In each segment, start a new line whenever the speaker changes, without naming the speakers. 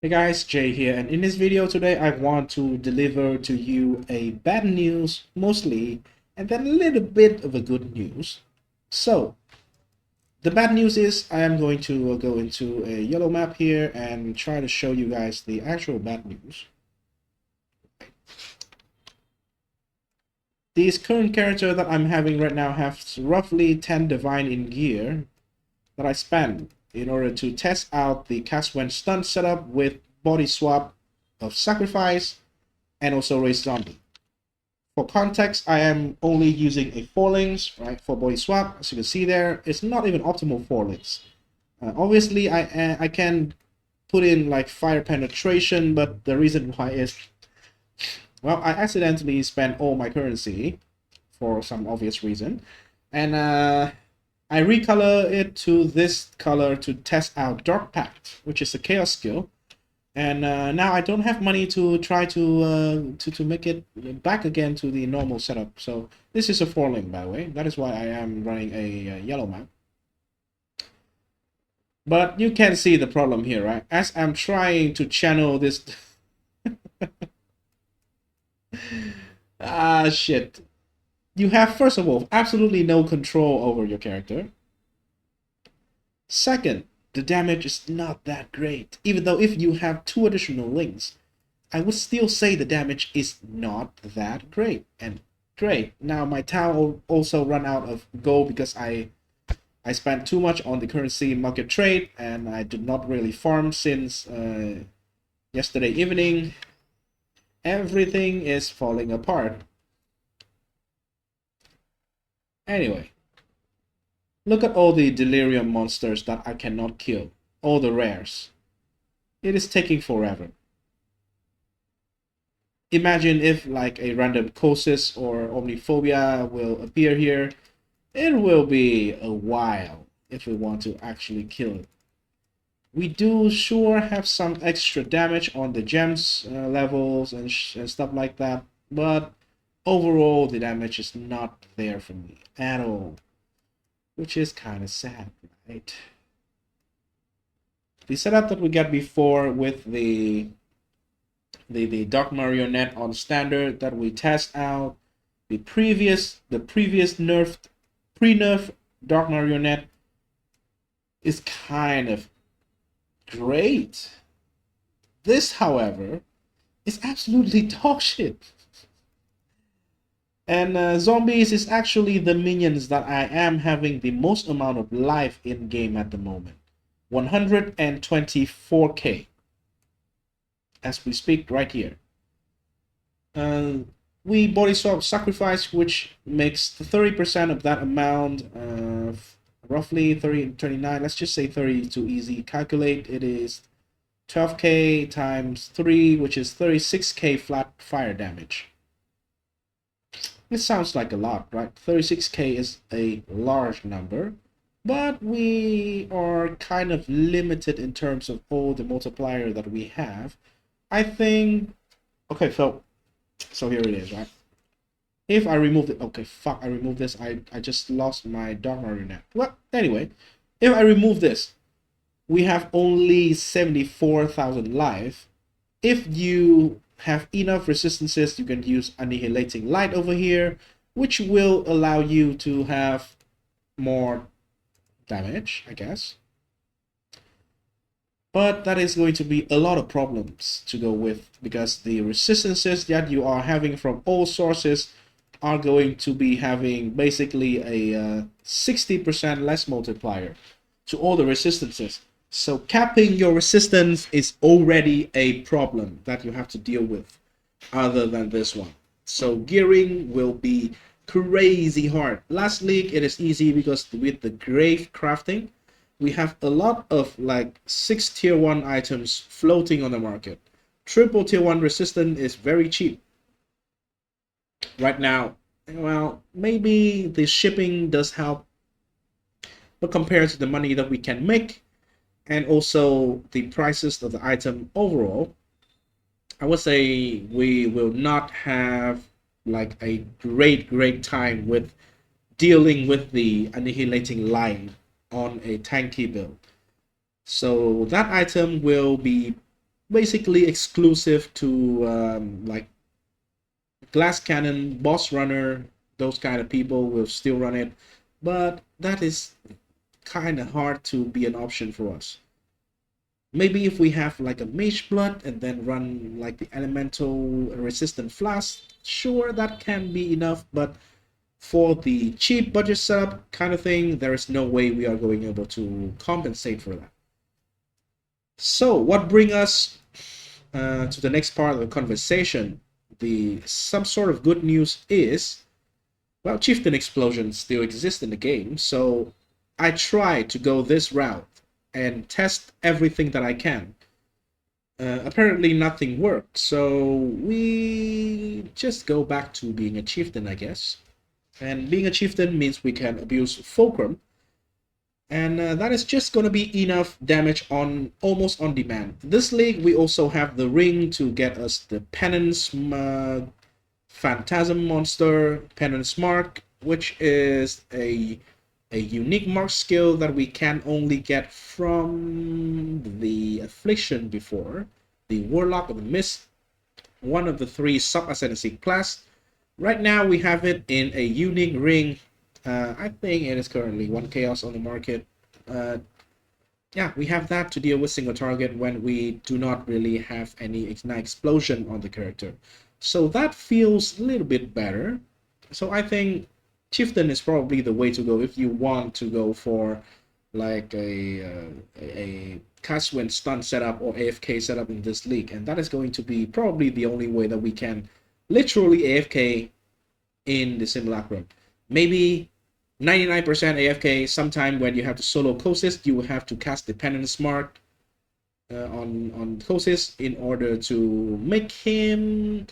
Hey guys, Jay here, and in this video today I want to deliver to you a bad news mostly, and then a little bit of a good news. So, the bad news is I am going to go into a yellow map here and try to show you guys the actual bad news. This current character that I'm having right now has roughly 10 divine in gear that I spent in order to test out the cast when stun setup with body swap of sacrifice and also raise zombie. For context, I am only using a 4 links, right, for body swap. As you can see there, it's not even optimal 4 links. Obviously, I can put in like fire penetration, but the reason why is, well, I accidentally spent all my currency for some obvious reason, and I recolor it to this color to test out Dark Pact, which is a chaos skill. And now I don't have money to try to make it back again to the normal setup. So this is a 4 link, by the way. That is why I am running a yellow map. But you can see the problem here, right? As I'm trying to channel this... shit. You have, first of all, absolutely no control over your character. Second, the damage is not that great. Even though if you have 2 additional links, I would still say the damage is not that great. And great, now my town also run out of gold because I spent too much on the currency market trade and I did not really farm since yesterday evening. Everything is falling apart. Anyway, look at all the delirium monsters that I cannot kill. All the rares. It is taking forever. Imagine if like a random Cosis or Omniphobia will appear here. It will be a while if we want to actually kill it. We do sure have some extra damage on the gems levels and stuff like that, but overall the damage is not there for me at all. Which is kind of sad, right? The setup that we got before with the Dark Marionette on standard that we test out, the previous nerfed pre-nerf Dark Marionette is kind of great. This, however, is absolutely dog shit. And zombies is actually the minions that I am having the most amount of life in game at the moment. 124k. As we speak right here. We body swap sacrifice, which makes 30% of that amount, roughly 39. Let's just say 30 too easy. Calculate, it is 12k times 3, which is 36k flat fire damage. It sounds like a lot, right? 36k is a large number, but we are kind of limited in terms of all the multiplier that we have. I think, okay, so here it is, right? If I remove it, okay, fuck, I removed this. I just lost my Dark Marionette. Well, anyway, if I remove this, we have only 74,000 life. If you have enough resistances, you can use Annihilating Light over here, which will allow you to have more damage, I guess. But that is going to be a lot of problems to go with, because the resistances that you are having from all sources are going to be having basically a 60% less multiplier to all the resistances. So capping your resistance is already a problem that you have to deal with other than this one. So gearing will be crazy hard. Last league it is easy because with the grave crafting, we have a lot of like 6 tier 1 items floating on the market. Triple tier 1 resistant is very cheap. Right now, well, maybe the shipping does help, but compared to the money that we can make, and also the prices of the item overall, I would say we will not have like a great time with dealing with the Annihilating Light on a tanky build. So that item will be basically exclusive to like glass cannon, boss runner, those kind of people will still run it, but that is kind of hard to be an option for us. Maybe if we have like a mage blood and then run like the elemental resistant flask, sure, that can be enough, but for the cheap budget setup kind of thing, there is no way we are going able to compensate for that. So what brings us to the next part of the conversation? Some sort of good news is, well, Chieftain explosions still exist in the game, so I try to go this route and test everything that I can. Apparently nothing worked, so we just go back to being a Chieftain, I guess. And being a Chieftain means we can abuse fulcrum, and that is just going to be enough damage on almost on demand. This league we also have the ring to get us the penance phantasm monster penance mark, which is a unique mark skill that we can only get from the Affliction before, the Warlock of the Mist, one of the 3 sub-ascendancy class. Right now we have it in a unique ring. I think it is currently 1 chaos on the market. Yeah, we have that to deal with single target when we do not really have any ignite explosion on the character. So that feels a little bit better. So I think Chieftain is probably the way to go if you want to go for like a cast when stun setup or AFK setup in this league, and that is going to be probably the only way that we can literally AFK in the simulacrum. Maybe 99% AFK. Sometime when you have to solo Kosis, you will have to cast the penance mark on Kosis in order to make him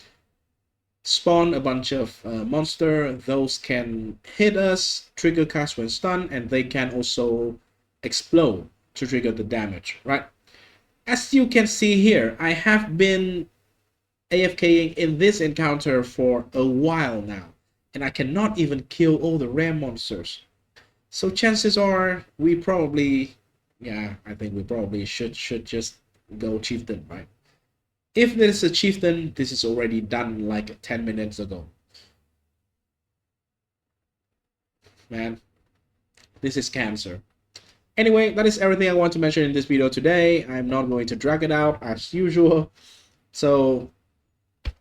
spawn a bunch of monster. Those can hit us, trigger cast when stun, and they can also explode to trigger the damage, right? As you can see here, I have been AFKing in this encounter for a while now, and I cannot even kill all the rare monsters. So chances are we probably, yeah, I think we probably should just go Chieftain, right? If there's a Chieftain, this is already done like 10 minutes ago. Man, this is cancer. Anyway, that is everything I want to mention in this video today. I'm not going to drag it out as usual. So,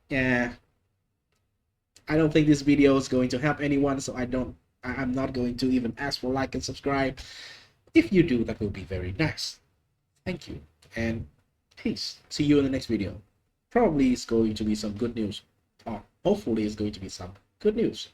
yeah, I don't think this video is going to help anyone, so I'm not going to even ask for like and subscribe. If you do, that will be very nice. Thank you, and peace. See you in the next video. Probably it's going to be some good news, or hopefully it's going to be some good news.